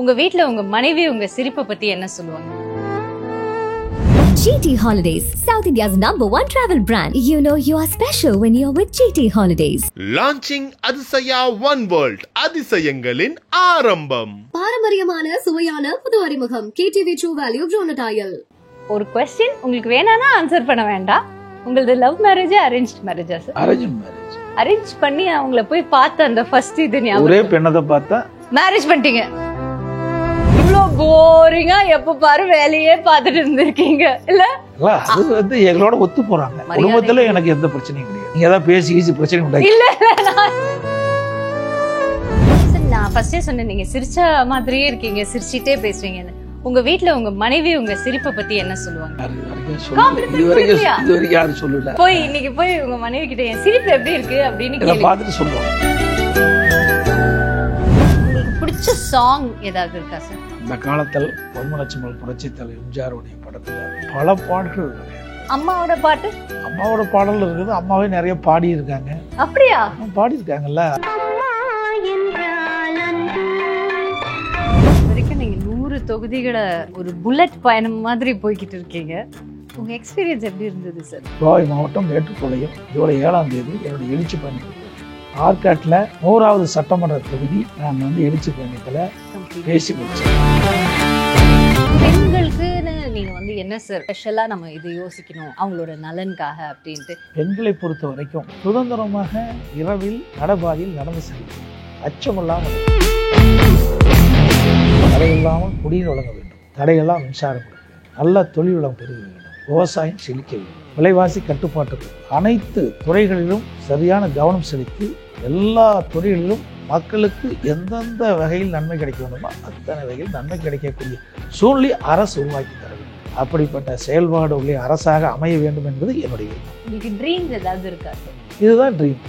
உங்க வீட்ல உங்க மனைவி உங்க சிரிப்பை பத்தி என்ன சொல்லுவாங்க? GT Holidays, South India's #1 travel brand. You know you are special when you're with GT Holidays. Launching Adisaya One World, அதிசயங்களின் ஆரம்பம். பாரம்பரியமான சுவையான புது அறிமுகம் KTV True Value Bronadile. ஒரு क्वेश्चन உங்களுக்கு வேணானா ஆன்சர் பண்ண வேண்டாம். உங்களது லவ் மேரேஜ் அரேஞ்ச்ட் மேரேஜா சார்? Arrange marriage. அரேஞ்ச் பண்ணி அவங்கள போய் பார்த்த அந்த ஃபர்ஸ்ட் இது ஞாபகம். ஒரே பெண்ணத பார்த்தா மேரேஜ் பண்ணிட்டீங்க. இவ்ளோ போரிங்கா எப்ப பாரு வேலையே பார்த்துட்டு இருந்திருக்கீங்க இல்ல? அது வந்து எங்களோட ஒத்து போறாங்க. குடும்பத்துல எனக்கு எந்த பிரச்சனையும் கிடையாது. நீங்க ஏதாவது பேசி பிரச்சனை உண்டாக்கி இல்ல நான் ஃபர்ஸ்டே சொன்னேன், நீங்க சிரிச்ச மாதிரியே இருக்கீங்க, சிரிச்சிட்டே பேசுவீங்கன்னு. உங்க வீட்ல உங்க மனைவி உங்க சிரிப்பை பத்தி என்ன சொல்லுவாங்க? இதுவரைக்கும் யாரும் சொல்லல. போய் இன்னைக்கு போய் உங்க மனைவி கிட்ட என் சிரிப்பு எப்படி இருக்கு அப்படின்னு பார்த்துட்டு சொல்லுவாங்க. உங்களுக்கு பிடிச்ச சாங் ஏதாவது இருக்கா சார்? அந்த காலத்தில் பொன்மலட்சுமல் புரட்சி தலைவர் எம்ஜிஆருடைய படத்துல பல பாடல்கள் இருக்கு. அம்மாவோட பாட்டு? அம்மாவோட பாடல் இருக்குது. அம்மாவே நிறைய பாடி இருக்காங்க. அப்படியா? பாடி இருக்காங்கல்ல. வரைக்கும் நீங்க 100 தொகுதிகளை ஒரு புல்லட் பயணம் மாதிரி போய்கிட்டு இருக்கீங்க. உங்க எக்ஸ்பீரியன்ஸ் எப்படி இருந்தது சார்? கோவை மாவட்டம் மேட்டுப்பாளையம் ஜூலை 7ஆம் தேதி என்னுடைய எழுச்சி பயணம் ஆற்காட்டில் 100வது சட்டமன்ற தொகுதி நான் வந்து எழுச்சி பயணத்துல பேசி முடிச்சேன். பெண்களுக்குன்னு நீங்க வந்து என்ன சார் ஸ்பெஷலா நம்ம இதை யோசிக்கணும் அவங்களோட நலனுக்காக அப்படின்ட்டு? பெண்களை பொறுத்த வரைக்கும் சுதந்திரமாக இரவில் நடபாதையில் நடந்து செல்லும், அச்சமில்லாமல், தடையில்லாமல் குடிநீர் வழங்க வேண்டும், தடையெல்லாம் மின்சாரம் கொடுக்க வேண்டும், நல்ல தொழில் வளம் பெருக வேண்டும், விவசாயம் செழிக்க வேண்டும், விலைவாசி கட்டுப்பாட்டுக்கு அனைத்து துறைகளிலும் சரியான கவனம் செலுத்தி எல்லா துறைகளிலும் மக்களுக்கு எந்தெந்த வகையில் நன்மை கிடைக்க வேண்டுமோ அத்தனை வகையில் நன்மை கிடைக்கக்கூடிய சூழ்நிலை அரசு உருவாக்கி தர வேண்டும். அப்படிப்பட்ட செயல்பாடு உள்ள அரசாக அமைய வேண்டும் என்பது என்னுடைய விருப்பம். உங்களுக்கு ட்ரீம்ஸ் ஏதாவது இருக்கா சார்? இதுதான் ட்ரீம்.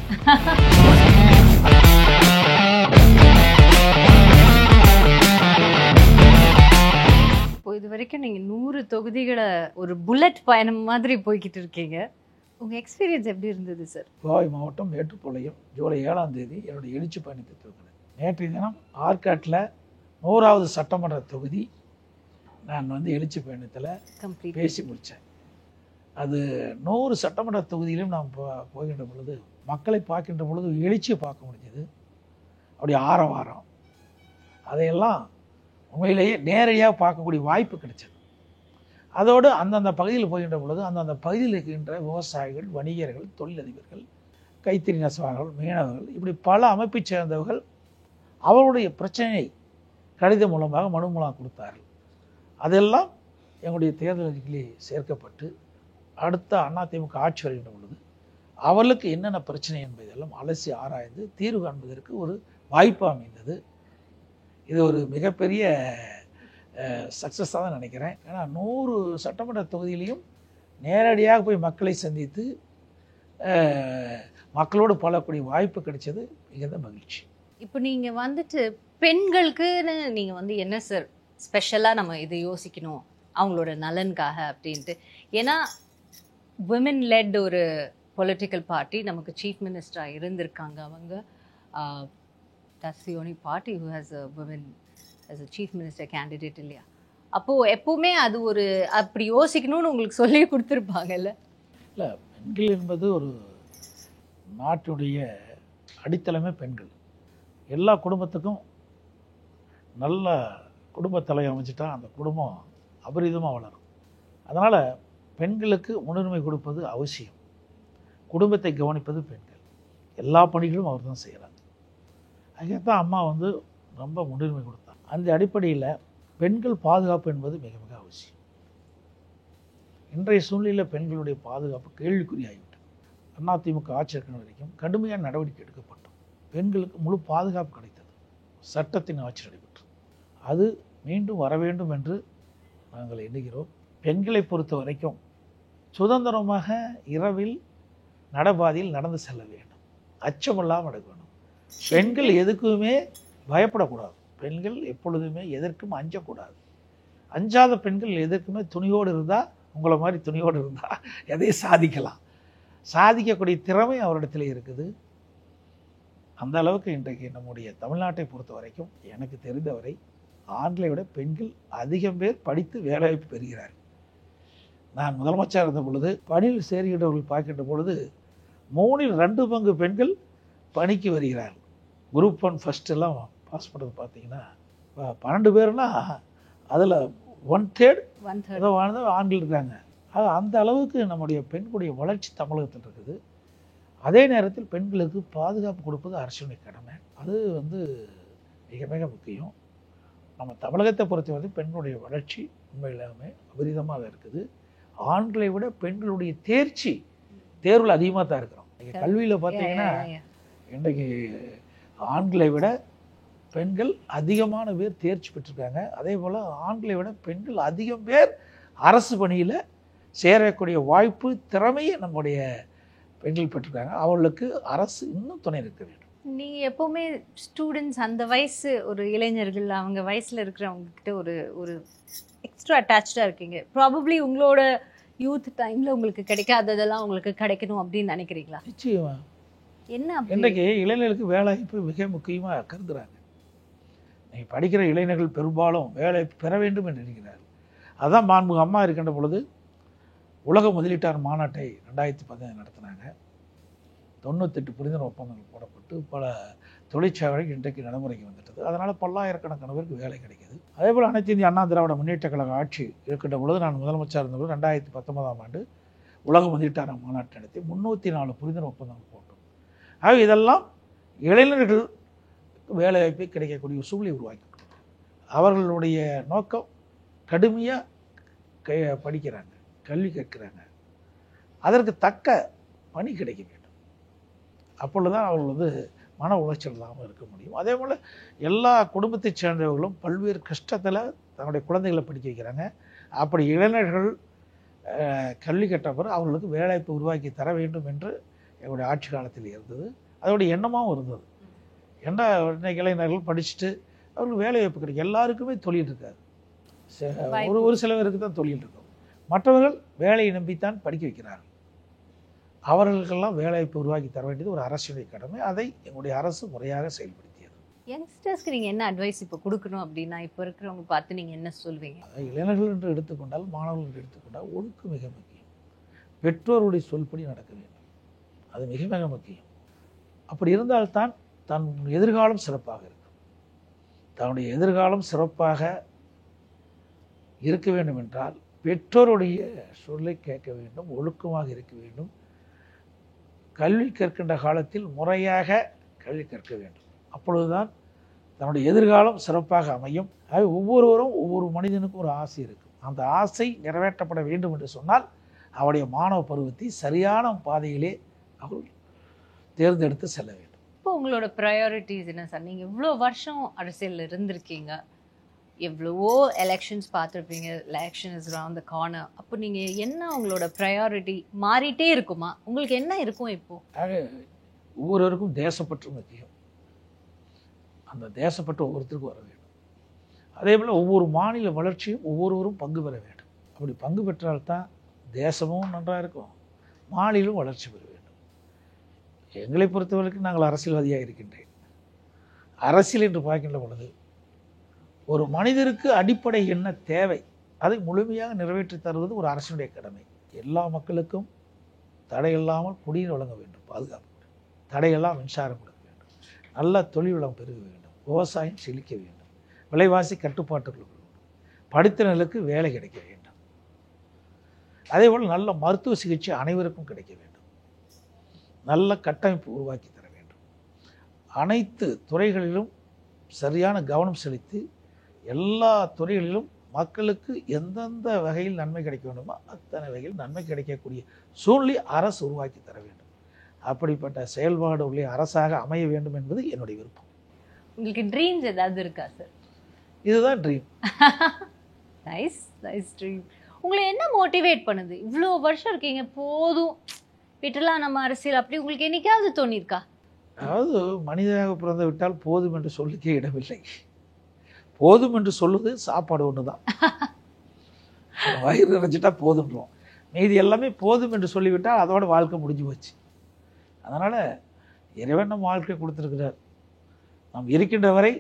இது வரைக்கும் நீங்க 100 தொகுதிகளை ஒரு புல்லட் பயணம் மாதிரி போய்கிட்டு இருக்கீங்க. உங்க எக்ஸ்பீரியன்ஸ் எப்படி இருந்தது சார்? கோவை மாவட்டம் மேட்டுப்பாளையம் ஜூலை 7ஆம் தேதி என்னுடைய எழுச்சி பயணத்தை துவங்கினேன். நேற்றைய தினம் ஆற்காட்டில் 100வது சட்டமன்ற தொகுதி நான் வந்து எழுச்சி பயணத்தில் பேசி முடித்தேன். அது 100 சட்டமன்ற தொகுதியிலும் நாம் போகின்ற பொழுது மக்களை பார்க்கின்ற பொழுது எழுச்சியை பார்க்க முடிஞ்சது. அப்படி ஆரவாரம் அதையெல்லாம் உண்மையிலேயே நேரடியாக பார்க்கக்கூடிய வாய்ப்பு கிடைச்சது. அதோடு அந்தந்த பகுதியில் போகின்ற பொழுது அந்தந்த பகுதியில் இருக்கின்ற விவசாயிகள், வணிகர்கள், தொழிலதிபர்கள், கைத்தறி நெசவாளர்கள், மீனவர்கள், இப்படி பல அமைப்பை சேர்ந்தவர்கள் அவருடைய பிரச்சனையை கடிதம் மூலமாக மனு மூலம் கொடுத்தார்கள். அதெல்லாம் எங்களுடைய தேர்தல் அறிக்கையிலே சேர்க்கப்பட்டு அடுத்த அதிமுக ஆட்சி வருகின்ற பொழுது அவர்களுக்கு என்னென்ன பிரச்சனை என்பதெல்லாம் அலசி ஆராய்ந்து தீர்வு காண்பதற்கு ஒரு வாய்ப்பு அமைந்தது. இது ஒரு மிகப்பெரிய சக்ஸஸாக தான் நினைக்கிறேன். ஏன்னா 100 சட்டமன்ற தொகுதியிலையும் நேரடியாக போய் மக்களை சந்தித்து மக்களோடு பழக்கூடிய வாய்ப்பு கிடைச்சது மிகுந்த மகிழ்ச்சி. இப்போ நீங்க வந்துட்டு பெண்களுக்குன்னு நீங்க வந்து என்ன சார் ஸ்பெஷலா நம்ம இதை யோசிக்கணும் அவங்களோட நலனுக்காக அப்படின்ட்டு? ஏன்னா விமன் லெட் ஒரு பொலிட்டிக்கல் பார்ட்டி நமக்கு சீஃப் மினிஸ்டராக இருந்திருக்காங்க. அவங்க that's the only party who has a woman as a chief minister candidate இல்லையா? அப்போது எப்போவுமே அது ஒரு அப்படி யோசிக்கணும்னு உங்களுக்கு சொல்லி கொடுத்துருப்பாங்கல்ல? இல்லை, பெண்கள் என்பது ஒரு நாட்டுடைய அடித்தளமே பெண்கள். எல்லா குடும்பத்துக்கும் நல்ல குடும்ப தலைவர் அமைச்சிட்டா அந்த குடும்பம் அபரிதமாக வளரும். அதனால் பெண்களுக்கு முன்னுரிமை கொடுப்பது அவசியம். குடும்பத்தை கவனிப்பது பெண்கள். எல்லா பணிகளும் அவர் தான் செய்கிறாங்க. அதுதான் அம்மா வந்து ரொம்ப முன்னுரிமை கொடுத்தாங்க. அந்த அடிப்படையில் பெண்கள் பாதுகாப்பு என்பது மிக மிக அவசியம். இன்றைய சூழ்நிலையில் பெண்களுடைய பாதுகாப்பு கேள்விக்குறியாகிவிட்டது. அதிமுக ஆட்சி இருக்கிற வரைக்கும் கடுமையான நடவடிக்கை எடுக்கப்பட்டோம். பெண்களுக்கு முழு பாதுகாப்பு கிடைத்தது. சட்டத்தின் ஆட்சி நடைபெற்றது. அது மீண்டும் வர வேண்டும் என்று நாங்கள் எண்ணுகிறோம். பெண்களை பொறுத்த வரைக்கும் சுதந்திரமாக இரவில் நடபாதையில் நடந்து செல்ல வேண்டும், அச்சமில்லாமல் நடக்க வேண்டும். பெண்கள் எதுக்குமே பயப்படக்கூடாது. பெண்கள் எப்பொழுதுமே எதற்கும் அஞ்சக்கூடாது. அஞ்சாத பெண்கள் எதற்குமே துணியோடு இருந்தால், உங்களை மாதிரி துணியோடு இருந்தால் எதையும் சாதிக்கலாம். சாதிக்கக்கூடிய திறமை அவரிடத்தில் இருக்குது. அந்த அளவுக்கு இன்றைக்கு நம்முடைய தமிழ்நாட்டை பொறுத்த வரைக்கும் எனக்கு தெரிந்தவரை ஆண்களை விட பெண்கள் அதிகம் பேர் படித்து வேலைவாய்ப்பு பெறுகிறார்கள். நான் முதலமைச்சர் இருந்த பொழுது பணியில் சேர்கின்றவர்கள் பார்க்கின்ற பொழுது 2 பங்கு பெண்கள் பணிக்கு வருகிறார்கள். குரூப் 1 ஃபஸ்ட் எல்லாம் பாஸ் பண்ணுறது பார்த்தீங்கன்னா 12 பேர்னா அதில் 1/3 ஏதோ வாழ்ந்த ஆண்கள் இருக்காங்க. அந்த அளவுக்கு நம்முடைய பெண்களுடைய வளர்ச்சி தமிழகத்தில் இருக்குது. அதே நேரத்தில் பெண்களுக்கு பாதுகாப்பு கொடுப்பது அரசுடைய கடமை. அது மிக மிக முக்கியம். நம்ம தமிழகத்தை பொறுத்தவரை பெண்களுடைய வளர்ச்சி உண்மையிலாமே அபரிதமாக இருக்குது. ஆண்களை விட பெண்களுடைய தேர்வில் அதிகமாக தான் இருக்கிறோம். கல்வியில் பார்த்தீங்கன்னா இன்றைக்கு ஆண்களை விட பெண்கள் அதிகமான பேர் தேர்ச்சி பெற்றிருக்காங்க. அதே போல் ஆண்களை விட பெண்கள் அதிகம் பேர் அரசு பணியில் சேரக்கூடிய வாய்ப்பு திறமையை நம்முடைய பெண்கள் பெற்றிருக்காங்க. அவர்களுக்கு அரசு இன்னும் துணை இருக்க வேண்டும். நீங்கள் எப்போவுமே ஸ்டூடெண்ட்ஸ் அந்த வயசு ஒரு இளைஞர்கள் அவங்க வயசில் இருக்கிறவங்கக்கிட்ட ஒரு எக்ஸ்ட்ரா அட்டாச்சாக இருக்கீங்க. ப்ராபப்ளி உங்களோட யூத் டைமில் உங்களுக்கு கிடைக்காததெல்லாம் உங்களுக்கு கிடைக்கணும் அப்படின்னு நினைக்கிறீங்களா? நிச்சயமா. என்ன இன்றைக்கு இளைஞர்களுக்கு வேலைவாய்ப்பு மிக முக்கியமாக கருதுகிறாங்க. நீங்கள் படிக்கிற இளைஞர்கள் பெரும்பாலும் வேலை பெற வேண்டும் என்று நினைக்கிறார்கள். அதுதான் மாண்புமிகு அம்மா இருக்கின்ற பொழுது உலக முதலீட்டாளர் மாநாட்டை 2015 நடத்தினாங்க. 98 புரிந்துணர்வு ஒப்பந்தங்கள் போடப்பட்டு பல தொழிற்சாலைகள் இன்றைக்கு நடைமுறைக்கு வந்துட்டது. அதனால் பல்லாயிரக்கணக்கான பேருக்கு வேலை கிடைக்கிது. அதேபோல் அனைத்து இந்திய அண்ணா திராவிட முன்னேற்ற கழக ஆட்சி இருக்கின்ற பொழுது நான் முதலமைச்சர் இருந்தபோது 2019ஆம் ஆண்டு உலக முதலீட்டாளர் மாநாட்டை நடத்தி 304 புரிந்துணர்வு ஒப்பந்தங்கள் போட்டோம். ஆக இதெல்லாம் இளைஞர்கள் வேலைவாய்ப்பை கிடைக்கக்கூடிய சூழலை உருவாக்கி அவர்களுடைய நோக்கம் கடுமையாக படிக்கிறாங்க, கல்வி கற்கிறாங்க, அதற்கு தக்க பணி கிடைக்க வேண்டும். அப்பொழுது தான் அவர்கள் மன உளைச்சல் இல்லாமல் இருக்க முடியும். அதே போல் எல்லா குடும்பத்தை சேர்ந்தவர்களும் பல்வேறு கஷ்டத்தில் தன்னுடைய குழந்தைகளை படிக்க வைக்கிறாங்க. அப்படி இளைஞர்கள் கல்வி கற்ற பிறகு அவர்களுக்கு வேலைவாய்ப்பு உருவாக்கி தர வேண்டும் என்று எங்களுடைய ஆட்சி காலத்தில் இருந்தது. அதோடைய எண்ணமாகவும் இருந்தது. ஏன்னா இன்னைக்கு இளைஞர்கள் படிச்சுட்டு அவர்களுக்கு வேலைவாய்ப்பு கிடைக்கும். எல்லாருக்குமே தொழில் இருக்காது. ஒரு சில பேருக்கு தான் தொழில் இருக்கும். மற்றவர்கள் வேலையை நம்பித்தான் படிக்க வைக்கிறார்கள். அவர்களுக்கெல்லாம் வேலைவாய்ப்பு உருவாக்கி தர வேண்டியது ஒரு அரசுடைய கடமை. அதை எங்களுடைய அரசு முறையாக செயல்படுத்தியது. யங்ஸ்டர்ஸ்க்கு நீங்கள் என்ன அட்வைஸ் இப்போ கொடுக்கணும் அப்படின்னா இப்போ இருக்கிறவங்க பார்த்து நீங்கள் என்ன சொல்வீங்க? இளைஞர்கள் என்று எடுத்துக்கொண்டால், மாணவர்கள் என்று எடுத்துக்கொண்டால் ஒழுக்கம் மிக முக்கியம். பெற்றோருடைய சொல்படி நடக்க வேண்டும். அது மிக மிக முக்கியம். அப்படி இருந்தால்தான் தன் எதிர்காலம் சிறப்பாக இருக்கும். தன்னுடைய எதிர்காலம் சிறப்பாக இருக்க வேண்டும் என்றால் பெற்றோருடைய சொல்லை கேட்க வேண்டும், ஒழுக்கமாக இருக்க வேண்டும், கல்வி கற்கின்ற காலத்தில் முறையாக கல்வி கற்க வேண்டும். அப்பொழுதுதான் தன்னுடைய எதிர்காலம் சிறப்பாக அமையும். ஆக ஒவ்வொருவரும் ஒவ்வொரு மனிதனுக்கும் ஒரு ஆசை இருக்கும். அந்த ஆசை நிறைவேற்றப்பட வேண்டும் என்று சொன்னால் அவருடைய மாணவ பருவத்தை சரியான பாதையிலே அவர் தேர்ந்தெடுத்து செல்ல வேண்டும். இப்போ உங்களோட ப்ரையாரிட்டிஸ் என்ன சார்? நீங்கள் இவ்வளோ வருஷம் அரசியலில் இருந்திருக்கீங்க, எவ்வளவோ எலெக்ஷன்ஸ் பார்த்துருப்பீங்க. Election is around the corner. அப்போ நீங்கள் என்ன உங்களோட ப்ரையாரிட்டி மாறிட்டே இருக்குமா? உங்களுக்கு என்ன இருக்கும் இப்போது? ஆக ஒவ்வொருவருக்கும் தேசப்பற்று முக்கியம். அந்த தேசப்பற்று ஒவ்வொருத்தருக்கும் வர வேண்டும். அதே போல் ஒவ்வொரு மாநில வளர்ச்சியும் ஒவ்வொருவரும் பங்கு பெற வேண்டும். அப்படி பங்கு பெற்றால்தான் தேசமும் நன்றாக இருக்கும், மாநிலம் வளர்ச்சி பெற வேண்டும். எங்களை பொறுத்தவரைக்கும் நாங்கள் அரசியல்வாதியாக இருக்கின்றேன். அரசியல் என்று பார்க்கின்ற பொழுது ஒரு மனிதருக்கு அடிப்படை என்ன தேவை அதை முழுமையாக நிறைவேற்றி தருவது ஒரு அரசினுடைய கடமை. எல்லா மக்களுக்கும் தடையில்லாமல் குடிநீர் வழங்க வேண்டும், பாதுகாப்பு வேண்டும், தடையெல்லாம் மின்சாரம் கொடுக்க வேண்டும், நல்ல தொழில் வளம் பெருக வேண்டும், விவசாயம் செழிக்க வேண்டும், விலைவாசி கட்டுப்பாட்டுக்குள் வேண்டும், படித்தவர்களுக்கு வேலை கிடைக்க வேண்டும், அதேபோல் நல்ல மருத்துவ சிகிச்சை அனைவருக்கும் கிடைக்க வேண்டும், நல்ல கட்டமைப்பு உருவாக்கி தர வேண்டும். அனைத்து துறைகளிலும் சரியான கவனம் செலுத்தி எல்லா துறைகளிலும் மக்களுக்கு எந்தெந்த வகையில் நன்மை கிடைக்க வேண்டுமோ அத்தனை வகையில் நன்மை கிடைக்கக்கூடிய சூழ்நிலை அரசு உருவாக்கி தர வேண்டும். அப்படிப்பட்ட செயல்பாடு உள்ள அரசாக அமைய வேண்டும் என்பது என்னுடைய விருப்பம். உங்களுக்கு ட்ரீம்ஸ் ஏதாவது இருக்கா சார்? இதுதான் ட்ரீம். Nice nice dream. உங்களை என்ன மோட்டிவேட் பண்ணுது? இவ்வளோ வருஷம் இருக்கீங்க, போதும் விட்டுலாம் நம்ம அரசியல், அப்படி உங்களுக்கு என்னைக்காவது தோணியிருக்கா? அதாவது மனிதனாக பிறந்து விட்டால் போதும் என்று சொல்லிக்க இடமில்லை. போதும் என்று சொல்லுது சாப்பாடு ஒன்று தான். வயிறு நிறைஞ்சிட்டா போதுன்றோம். மீதி எல்லாமே போதும் என்று சொல்லிவிட்டால் அதோட வாழ்க்கை முடிஞ்சு போச்சு. அதனால் இறைவன் நம்ம வாழ்க்கை கொடுத்துருக்கிறார். நாம் இருக்கின்ற வரை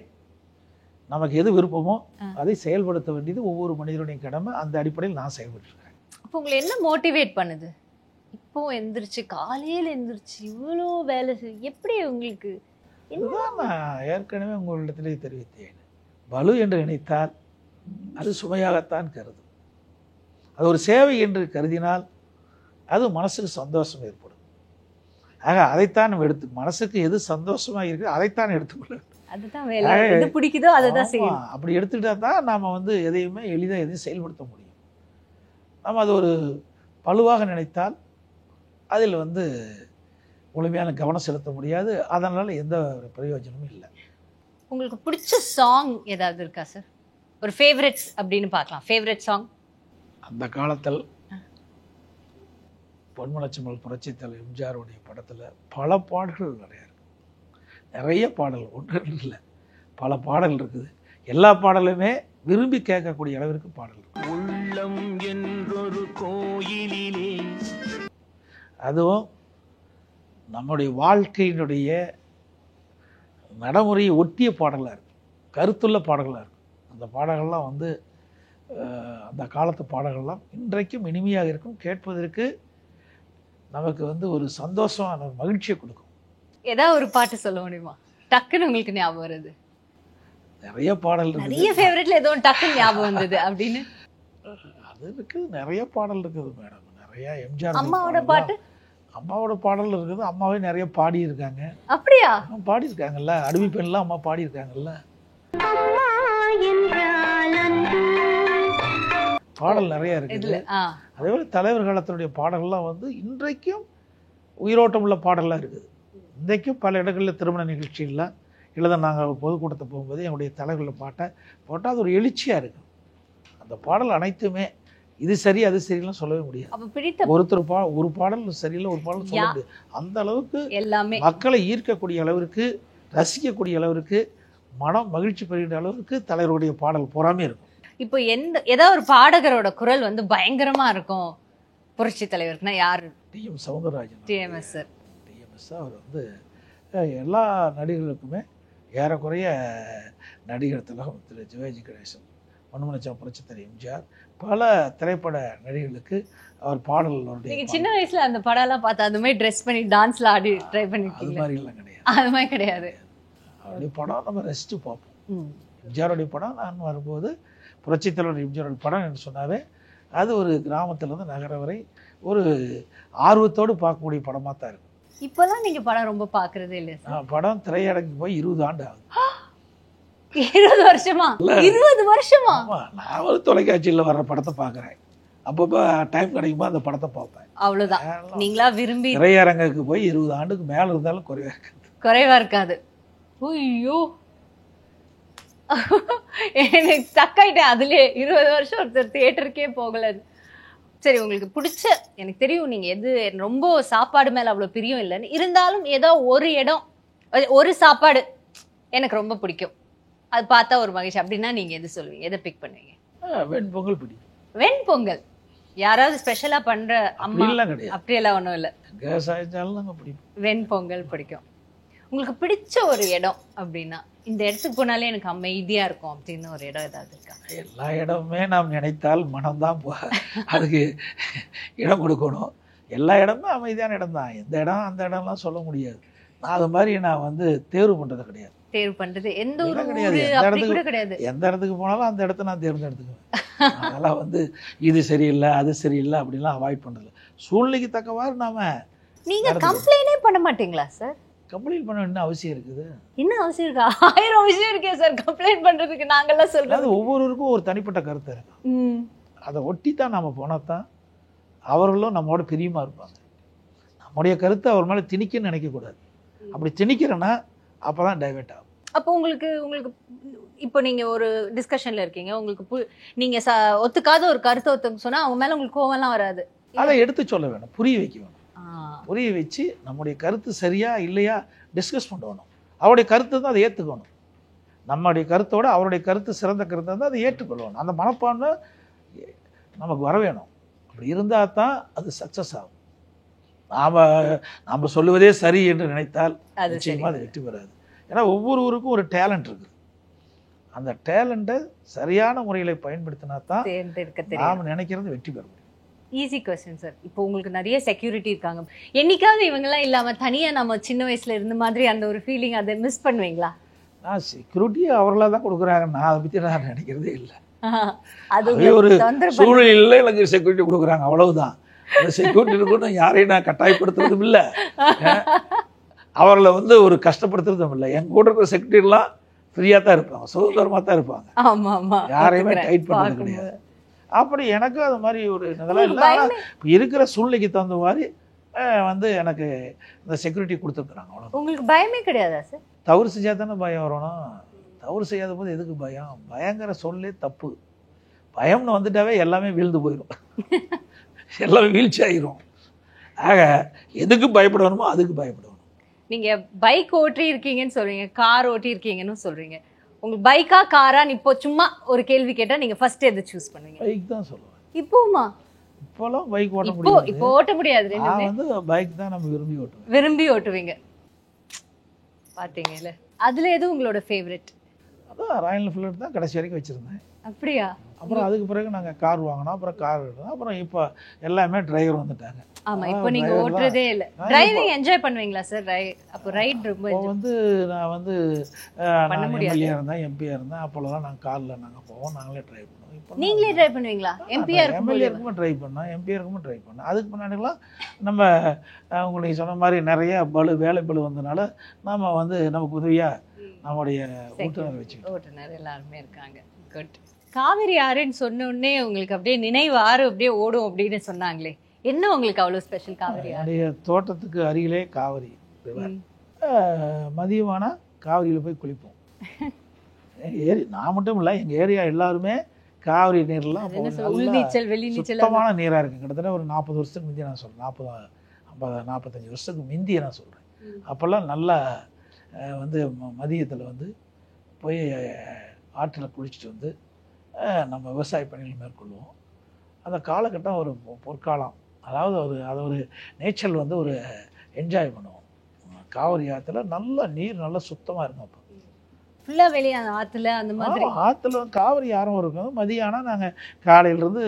நமக்கு எது விருப்பமோ அதை செயல்படுத்த வேண்டியது ஒவ்வொரு மனிதனுடைய கடமை. அந்த அடிப்படையில் நான் செயல்பட்டுருக்கேன். அப்போ உங்களை என்ன மோட்டிவேட் பண்ணுது? இப்போ எந்திரிச்சு காலையில் எந்திரிச்சு இவ்வளோ வேலை எப்படி உங்களுக்கு? இதுதான் நான் ஏற்கனவே உங்களிடத்திலே தெரிவித்தேன். பலு என்று நினைத்தால் அது சுமையாகத்தான் கருதும். அது ஒரு சேவை என்று கருதினால் அது மனசுக்கு சந்தோஷம் ஏற்படும். ஆக அதைத்தான் நம்ம மனசுக்கு எது சந்தோஷமாக இருக்குது அதைத்தான் எடுத்துக்கொள்ள வேண்டும். அதுதான் வேலை. எது பிடிக்குதோ அதை தான் செய்யணும். அப்படி எடுத்துக்கிட்டா தான் நாம் எதையுமே எளிதாக எதையும் செயல்படுத்த முடியும். நம்ம அது ஒரு பழுவாக நினைத்தால் அதில் முழுமையான கவனம் செலுத்த முடியாது. அதனால் எந்த ஒரு பிரயோஜனமும் இல்லை. உங்களுக்கு பிடிச்ச சாங் ஏதாவது இருக்கா சார்? ஒரு ஃபேவரட்ஸ் அப்படின்னு பார்க்கலாம். ஃபேவரட் சாங் அந்த காலத்தில் பொன்மனச்செம்மல் புரட்சித் தலைவர் எம்ஜிஆருடைய படத்தில் பல பாடல்கள் நிறையா இருக்குது. நிறைய பாடல்கள், ஒன்று இல்லை, பல பாடல்கள் இருக்குது. எல்லா பாடலுமே விரும்பி கேட்கக்கூடிய அளவிற்கு பாடல் இருக்கு. உள்ளம் என்றொரு கோயிலிலே, அதுவும் நம்முடைய வாழ்க்கையினுடைய நடைமுறையை ஒட்டிய பாடலாக இருக்குது, கருத்துள்ள பாடல்களாக இருக்குது. அந்த பாடல்கள்லாம் அந்த காலத்து பாடல்கள்லாம் இன்றைக்கும் இனிமையாக இருக்கும். கேட்பதற்கு நமக்கு ஒரு சந்தோஷம், மகிழ்ச்சியை கொடுக்கும். ஏதாவது ஒரு பாட்டு சொல்ல முடியுமா? டக்குன்னு உங்களுக்கு ஞாபகம் வருது? நிறைய பாடல் இருக்குது. நிறைய ஃபேவரட்ல ஏதோ டக்குன்னு ஞாபகம் வந்தது அப்படின்னு அது இருக்குது. நிறைய பாடல் இருக்குது மேடம். நிறைய எம்ஜிஆர் அம்மாவோட பாட்டு, அம்மாவோட பாடல் இருக்குது. அம்மாவே நிறைய பாடி இருக்காங்க. அப்படியா? பாடியிருக்காங்கல்ல, அடிமை பெண்லாம் அம்மா பாடியிருக்காங்கல்ல. பாடல் நிறைய இருக்குது. அதே போல தலைவர் காலத்தினுடைய பாடல்கள்லாம் இன்றைக்கும் உயிரோட்டம் உள்ள பாடல்லாம் இருக்குது. இன்றைக்கும் பல இடங்களில் திருமண நிகழ்ச்சிகள்லாம் இல்லை, நாங்கள் பொதுக்கூட்டத்தை போகும்போது எங்களுடைய தலைவர்களில் பாட்டை போட்டால் அது ஒரு எழுச்சியாக இருக்கும். அந்த பாடல் அனைத்துமே இது சரி அது சரிலாம் சொல்லவே முடியாது. ஒருத்தர் ஒரு பாடல் சரியில்லை, ஒரு பாடல் சொல்ல முடியாது. அந்த அளவுக்கு எல்லாமே மக்களை ஈர்க்கக்கூடிய அளவிற்கு, ரசிக்கக்கூடிய அளவிற்கு, மனம் மகிழ்ச்சி பெறுகின்ற அளவுக்கு தலைவருடைய பாடல் பூராமே இருக்கும். இப்போ ஏதாவது ஒரு பாடகரோட குரல் பயங்கரமா இருக்கும் புரட்சி தலைவருக்குன்னா யாரு? TM Soundararajan. TMS sir. TMS அவர் எல்லா நடிகர்களுக்குமே ஏறக்குறைய நடிகர் திலகம் திரு சிவாஜி கணேசன், பொன்மனச்செம்மல் புரட்சி தலைவர் எம்ஜிஆர், பல திரைப்பட நடிகர்களுக்கு அவர் பாடல். நீங்க சின்ன வயசுல அந்த படம்லாம் பார்த்து அது மாதிரி ட்ரெஸ் பண்ணி டான்ஸ்ல ஆடி ட்ரை பண்ணிருக்கீங்க? அது மாதிரி எல்லாம் கிடையாது. அது மாதிரி கிடையாது. அவருடைய படம் நம்ம ரசித்து பார்ப்போம். எம்ஜிஆருடைய படம் நான் வரும்போது புரட்சி தலைவர் எம்ஜிஆருடைய படம் என்று சொன்னாவே அது ஒரு கிராமத்திலிருந்து நகரம் வரை ஒரு ஆர்வத்தோடு பார்க்கக்கூடிய படமாக தான் இருக்கும். இப்போதான் நீங்க படம் ரொம்ப பார்க்கறதே இல்லை சார்? படம் திரையரங்கு போய் 20 ஆண்டு ஆகுது. 20 வருஷமா? 20 வருஷமா? நான் ஒரு தொலைக்காட்சியில் வர்ற படத்தை பார்க்குறேன். அப்பப்போ டைம் கிடைக்குமா அந்த படத்தை பார்ப்பேன். அவ்வளோதான். நீங்களா விரும்பி திரையரங்குக்கு போய் 20 ஆண்டுக்கு மேலே இருந்தாலும் குறைவா இருக்காது. ஐயோ, எனக்கு ஸ்டக்காயிட்டேன் அதுலேயே. 20 வருஷம் ஒருத்தர் தியேட்டருக்கே போகல. சரி, உங்களுக்கு பிடிச்ச, எனக்கு தெரியும் நீங்கள் எது ரொம்ப சாப்பாடு மேலே அவ்வளோ பிரியம் இல்லைன்னு, இருந்தாலும் ஏதோ ஒரு இடம், ஒரு சாப்பாடு எனக்கு ரொம்ப பிடிக்கும், அது பார்த்தா ஒரு மகிழ்ச்சி அப்படின்னா நீங்கள் எது சொல்லுவீங்க? எதை பிக் பண்ணுவீங்க? வெண்பொங்கல் பிடிக்கும். வெண்பொங்கல் யாராவது ஸ்பெஷலாக பண்ணுற அம்மா? அப்படியெல்லாம் ஒன்றும் இல்லை, வெண்பொங்கல் பிடிக்கும். உங்களுக்கு பிடிச்ச ஒரு இடம் அப்படின்னா, இந்த இடத்துக்கு போனாலே எனக்கு அமைதியா இருக்கும் அப்படின்னு ஒரு இடம் ஏதாவது இருக்கா? எல்லா இடமுமே நாம் நினைத்தால் மனம்தான் அதுக்கு இடம் கொடுக்கணும். எல்லா இடமும் அமைதியான இடம் தான். எந்த இடம் அந்த இடம்லாம் சொல்ல முடியாது. நான் அது மாதிரி நான் தேர்வு பண்றது கிடையாது. தேர்வு பண்றது எந்த ஒரு கிடையாது. எந்த இடத்துக்கு போனாலும் அந்த இடத்த நான் தேர்ந்தெடுத்துக்குவேன். அதெல்லாம் இது சரியில்லை அது சரியில்லை அப்படின்லாம் அவாய்ட் பண்றது. சூழ்நிலைக்கு தக்கவாறு நாம. நீங்க கம்ப்ளைண்டே பண்ண மாட்டீங்களா சார்? கம்ப்ளைண்ட் பண்ண என்ன அவசியம் இருக்குது? என்ன அவசியம் இருக்கா? 1000 விஷயம் இருக்கே சார் கம்ப்ளைண்ட் பண்றதுக்கு. நாங்கெல்லாம் சொல்றது, அது ஒவ்வொருவருக்கும் ஒரு தனிப்பட்ட கருத்து இருக்கு. அதை ஒட்டி தான் நம்ம போனால் தான் அவர்களும் நம்மளோட பிரியமா இருப்பாங்க. நம்முடைய கருத்தை அவர் மேலே திணிக்கன்னு நினைக்கக்கூடாது. அப்படி திணிக்கிறேன்னா அப்போதான் டைவர்ட் ஆகும். அப்போ உங்களுக்கு இப்போ நீங்க ஒரு டிஸ்கஷன்ல இருக்கீங்க, உங்களுக்கு நீங்க ஒத்துக்காத ஒரு கருத்தை ஒத்துக்க சொன்னா அவங்க மேல உங்களுக்கு கோவம்லாம் வராது. அதை எடுத்து சொல்ல வேணும், புரிய வைக்க வேணும். புரிய வச்சு நம்முடைய கருத்து சரியா இல்லையா டிஸ்கஸ் பண்ணணும். அவருடைய கருத்து தான் அதை ஏற்றுக்கணும். நம்முடைய கருத்தோட அவருடைய கருத்து சிறந்த கருத்தை தான் அதை ஏற்றுக்கொள்ளணும். அந்த மனப்பான்மை நமக்கு வர வேணும். அப்படி இருந்தால் தான் அது சக்ஸஸ் ஆகும். நாம் சொல்லுவதே சரி என்று நினைத்தால் நிச்சயமாக அது வெற்றி பெறாது. ஏன்னா ஒவ்வொருவருக்கும் ஒரு டேலண்ட் இருக்குது. அந்த டேலண்ட்டை சரியான முறையில் பயன்படுத்தினா தான் தேர்ந்தெடுக்க தெரியும். நாம் நினைக்கிறது வெற்றி பெற முடியும். Easy question sir. இப்போ உங்களுக்கு நிறைய செக்யூரிட்டி இருக்காங்க, என்னைக்காவது இவங்கெல்லாம் இல்லாம தனியா நம்ம சின்ன வயசுல இருந்த மாதிரி அந்த ஒரு ஃபீலிங் அதை மிஸ் பண்ணுவீங்களா? நான் செக்யூரிட்டியை அவர்களாக தான் கொடுக்குறாங்க, நான் அதை பற்றி நான் நினைக்கிறதே இல்லை. அது அதே ஒரு சூழ்நிலையில் எனக்கு செக்யூரிட்டி கொடுக்குறாங்க, அவ்வளவுதான். அந்த செக்யூரிட்டி இருக்கணும், யாரையும் நான் கட்டாயப்படுத்துறதும் இல்லை, அவர்களை வந்து ஒரு கஷ்டப்படுத்துறதும் இல்லை. என் கூட இருக்கிற செக்யூரிட்டிலாம் ஃப்ரீயாக தான் இருப்பாங்க, சுதந்திரமாக தான் இருப்பாங்க. ஆமா ஆமா, யாரையுமே டைட் பண்ணது கிடையாது. அப்படி எனக்கும் அது மாதிரி ஒரு இதெல்லாம் இல்லை. இப்போ இருக்கிற சூழ்நிலைக்கு தகுந்த மாதிரி வந்து எனக்கு இந்த செக்யூரிட்டி கொடுத்துருக்குறாங்க, அவ்வளோ. உங்களுக்கு பயமே கிடையாதா சார்? தவறு செஞ்சால் தானே பயம் வரணும். தவறு செய்யாத போது எதுக்கு பயம்? பயங்கர சொல்லே தப்பு. பயம்னு வந்துட்டாவே எல்லாமே வீழ்ந்து போயிடும், எல்லாமே வீழ்ச்சி ஆகிரும். ஆக எதுக்கு பயப்படணுமோ அதுக்கு பயப்படணும். நீங்க பைக் ஓட்டி இருக்கீங்கன்னு சொல்றீங்க, கார் ஓட்டி இருக்கீங்கன்னு சொல்றீங்க. உங்களுக்கு பைக்கா காரான்னு இப்போ சும்மா ஒரு கேள்வி கேட்டா நீங்க ஃபர்ஸ்ட் எது சூஸ் பண்ணுவீங்க? பைக் தான் சொல்லுவேன். இப்போமா? இப்போலாம் பைக் ஓட்ட இப்போ முடியாது. இப்போ ஓட்ட முடியாது. நான் வந்து பைக் தான் நம்ம விரும்பி ஓட்டுவேன். விரும்பி ஓட்டுவீங்க, பாத்தீங்கல்ல. அதுல எது உங்களோட ஃபேவரட்? அதான் ராயல் என்ஃபீல்டு தான் கடைசி வரைக்கும் வச்சுருந்தேன். அப்படியா? அப்புறம் அதுக்கு பிறகு நாங்கள் கார் வாங்கினோம், அப்புறம் கார் எடுத்தோம், அப்புறம் இப்போ எல்லாமே டிரைவர் வந்துட்டாங்க. ஆமா, இப்போ நீங்க ஓட்டுறதே இல்ல. டிரைவிங் என்ஜாய் பண்ணுவீங்களா சார்? அப்போ ரைட் ரொம்ப வந்து நான் வந்து எம்எல்ஏ இருந்தேன், எம்பியா இருந்தேன். அப்போல்லாம் நாங்கள் காரில் நாங்கள் போவோம், நாங்களே டிரைவ் பண்ணுவோம். இப்போ நீங்களே டிரைவ் பண்ணுவீங்களா? எம்பியா எம்எல்ஏ இருக்கும்போது ட்ரைவ் பண்ணோம், எம்பியா இருக்கும்போது ட்ரைவ் பண்ணோம். அதுக்கு முன்னாடிலாம் நம்ம உங்களுக்கு சொன்ன மாதிரி நிறைய வேலை பளு வந்தனால நாம வந்து நமக்கு உதவியாக நம்முடைய ஓட்டுநர் வச்சுக்கிட்டோம். ஓட்டுநர் எல்லாருமே இருக்காங்க. குட். காவிரி ஆறுன்னு சொன்ன உடனே உங்களுக்கு அப்படியே நினைவு ஆறு அப்படியே ஓடும் அப்படின்னு சொன்னாங்களே, என்ன உங்களுக்கு அவ்வளோ ஸ்பெஷல் காவிரி ஆறு? என்னுடைய தோட்டத்துக்கு அருகிலே காவிரி. மதியமானா காவிரியில் போய் குளிப்போம். ஏரி நான் மட்டும் இல்லை, எங்கள் ஏரியா எல்லாருமே காவிரி நீர்லாம் உள்நீச்சல் வெளிநீச்சல் சுத்தமான நீராக இருக்குது. கிட்டத்தட்ட ஒரு 40 வருஷத்துக்கு முந்தைய நான் சொல்கிறேன், 45 வருஷத்துக்கு முந்தைய நான் சொல்கிறேன். அப்போல்லாம் நல்லா வந்து மதியத்தில் வந்து போய் ஆற்றில் குளிச்சுட்டு வந்து நம்ம விவசாய பணிகள் மேற்கொள்வோம். அந்த காலகட்டம் ஒரு பொற்காலம். அதாவது அது ஒரு நேச்சர் வந்து ஒரு என்ஜாய் பண்ணுவோம். காவிரி ஆற்றுல நல்ல நீர் நல்லா சுத்தமாக இருக்கும். அப்போ ஃபுல்லாக வெளியே ஆற்றுல அந்த மாதிரி ஆற்றுல காவிரி ஆரம் இருக்கும். மதியம் ஆனால் நாங்கள் காலையிலேருந்து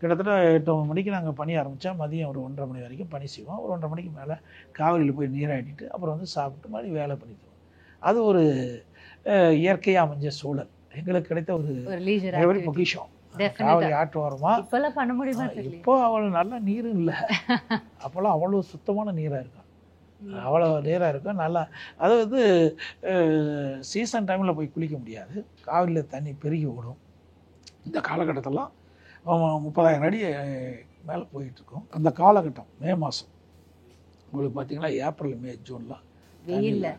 கிட்டத்தட்ட 8 மணிக்கு நாங்கள் பணி ஆரம்பித்தா மதியம் ஒரு 1:30 மணி வரைக்கும் பணி செய்வோம். ஒரு 1:30 மணிக்கு மேலே காவிரியில் போய் நீராடிட்டு அப்புறம் வந்து சாப்பிட்டு மாதிரி வேலை பண்ணிக்குவோம். அது ஒரு இயற்கையாக அமைஞ்ச சூழல் எங்களுக்கு கிடைத்த ஒரு பொக்கிஷம். காவிரி ஆற்று ஓரமா இப்போல்லாம் பண்ண முடியுமா? இப்போ அவ்வளோ நல்ல நீரும் இல்லை, அப்போல்லாம் அவ்வளோ சுத்தமான நீராக இருக்கும், அவ்வளோ நீராக இருக்கும். நல்லா அதாவது சீசன் டைமில் போய் குளிக்க முடியாது, காவிரியில் தண்ணி பெருகி ஓடும். இந்த காலகட்டத்திலாம் 30,000 அடி மேலே போயிட்டுருக்கும். அந்த காலகட்டம் மே மாதம் உங்களுக்கு பார்த்தீங்கன்னா ஏப்ரல் மே ஜூன்லாம் வெயில் இல்லை.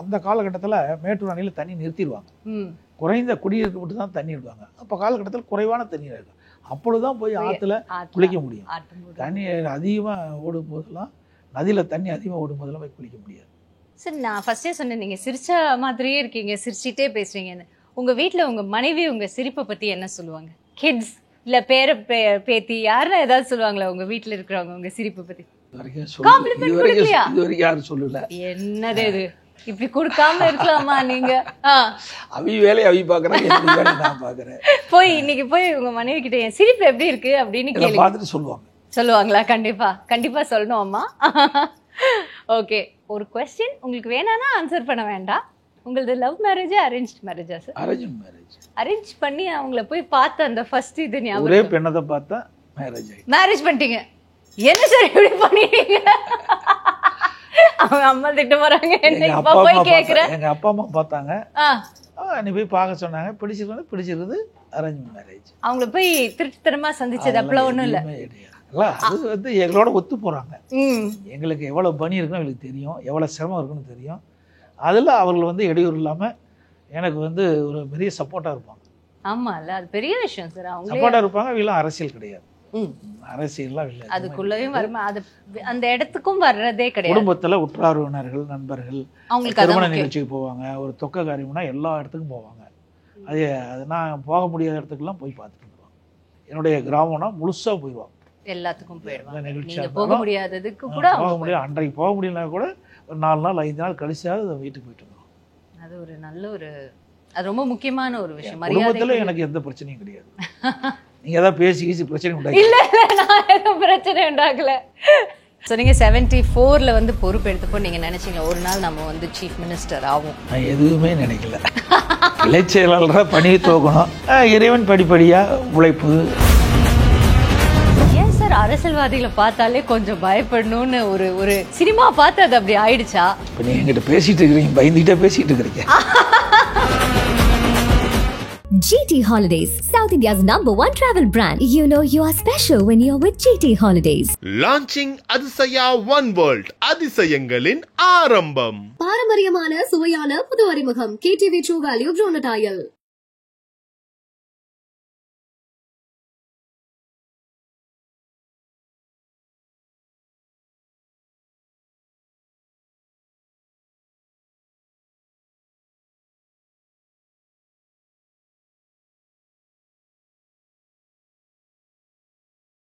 அந்த காலகட்டத்தில் மேட்டூர் அணையில் தண்ணி நிறுத்திடுவாங்க, குறைந்த குடியிருக்க மட்டும் தான் தண்ணி விடுவாங்க. அப்போ காலகட்டத்தில் குறைவான தண்ணீர் இருக்கும், அப்பொழுதுதான் போய் ஆற்றுல குளிக்க முடியும். தண்ணி அதிகமாக ஓடும் போதெல்லாம், நதியில் தண்ணி அதிகமாக ஓடும் போதெல்லாம் போய் குளிக்க முடியாது. சரி, நான் ஃபர்ஸ்டே சொன்னேன் நீங்கள் சிரிச்ச மாதிரியே இருக்கீங்க, சிரிச்சிட்டே பேசுறீங்கன்னு. உங்கள் வீட்டில் உங்கள் மனைவி உங்கள் சிரிப்பை பற்றி என்ன சொல்லுவாங்க? கிட்ஸ் இல்லை பேத்தி யாருன்னா ஏதாவது சொல்லுவாங்களா உங்கள் வீட்டில் இருக்கிறவங்க உங்கள் சிரிப்பை பற்றி? யாரும் சொல்லல. என்னது இது, இப்படி கொடுக்காம இருக்கலாமா நீங்க? அவி வேலையை அவி பாக்குறாங்க, நான் பாக்குறேன். போய் இன்னைக்கு போய் உங்க மனைவி கிட்ட என் சிரிப்பு எப்படி இருக்கு அப்படின்னு கேள்வி பார்த்துட்டு சொல்லுவாங்களா? கண்டிப்பா சொல்லணும் அம்மா. ஓகே, ஒரு क्वेश्चन உங்களுக்கு வேணானா ஆன்சர் பண்ண வேண்டாம். உங்களது லவ் மேரேஜா அரேஞ்ச்ட் மேரேஜா சார்? Arrange marriage. அரேஞ்ச் பண்ணி அவங்கள போய் பார்த்த அந்த ஃபர்ஸ்ட் இது ஞாபகம்? ஒரே பெண்ணை பார்த்தா மேரேஜ் பண்ணிட்டீங்க. என்ன சார் இப்படி பண்ணிட்டீங்க? அவங்க அம்மா திட்ட போறாங்க, என்ன இப்ப போய் கேக்குறேன். எங்க அப்பா அம்மா பார்த்தாங்க, நீ போய் பார்க்க சொன்னாங்க, பிடிச்சிருக்குது, அரேஞ்ச் மேரேஜ். அவங்கள போய் திருட்டுத்தனமா சந்திச்சது அப்பலாம் ஒண்ணும் இல்ல. அது வந்து எங்களோட ஒத்து போறாங்க. எங்களுக்கு எவ்வளவு பணி இருக்குன்னு எங்களுக்கு தெரியும், எவ்வளவு சிரமம் இருக்குன்னு தெரியும். அதுல அவர்கள் வந்து இடையூறு இல்லாம எனக்கு வந்து ஒரு பெரிய சப்போர்ட்டா இருப்பாங்க. ஆமா இல்ல, அது பெரிய விஷயம் சார். அவங்க சப்போர்ட்டா இருப்பாங்க. இவெல்லாம் அரசியல் கிடையாது, அரசியல்லாம் இல்லை, அதுக்குள்ளேயும் வருமா, அது அந்த இடத்துக்கும் வர்றதே கிடையாது. குடும்பத்துல உற்றார் உறவினர்கள், நண்பர்கள், திருமண நிகழ்ச்சிக்கு போவாங்க, ஒரு தொக்க காரியம்னா எல்லா இடத்துக்கும் போவாங்க. அது நான் போக முடியாத இடத்துக்குலாம் போய் பார்த்துட்டு வருவாங்க. என்னுடைய கிராமம்னா முழுசா போயிடுவாங்க, எல்லாத்துக்கும் போயிடுவாங்க. நீங்க போக முடியாததுக்கு கூட போக முடியாது. அன்றைக்கு போக முடியலனா கூட ஒரு 4 நாள் 5 நாள் கழிச்சாவது வீட்டுக்கு போயிட்டு வருவோம். அது ஒரு நல்ல ஒரு அது ரொம்ப முக்கியமான ஒரு விஷயம். குடும்பத்துல மரியாதை எனக்கு எந்த பிரச்சனையும் கிடையாது. நீங்க ஏதாவது பேசி பிரச்சனை உண்டாக்கி இல்ல நான் எதுவும் பிரச்சனை உண்டாக்கல. ஸோ நீங்கள் 74ல் வந்து பொறுப்பு எடுத்தப்போ நீங்கள் நினைச்சீங்க ஒரு நாள் நம்ம வந்து சீஃப் மினிஸ்டர் ஆகும்? நான் எதுவுமே நினைக்கல. இளைச் செயலாளராக பணியை தோக்கணும், இறைவன் படிப்படியா உழைப்பு. ஏன் சார் அரசியல்வாதிகளை பார்த்தாலே கொஞ்சம் பயப்படணும்னு ஒரு சினிமா பார்த்து அது அப்படி ஆயிடுச்சா? இப்போ நீ என்கிட்ட பேசிட்டு இருக்கிறீங்க, பயந்துகிட்டே பேசிட்டு இருக்கிறீங்க. GT Holidays, South India's #1 travel brand. You know you are special when you're with GT Holidays. Launching Athisaya one world, அதிசயங்களின் ஆரம்பம். பாரம்பரியமான சுவையான புது அறிமுகம் KTV True Value Bronatile.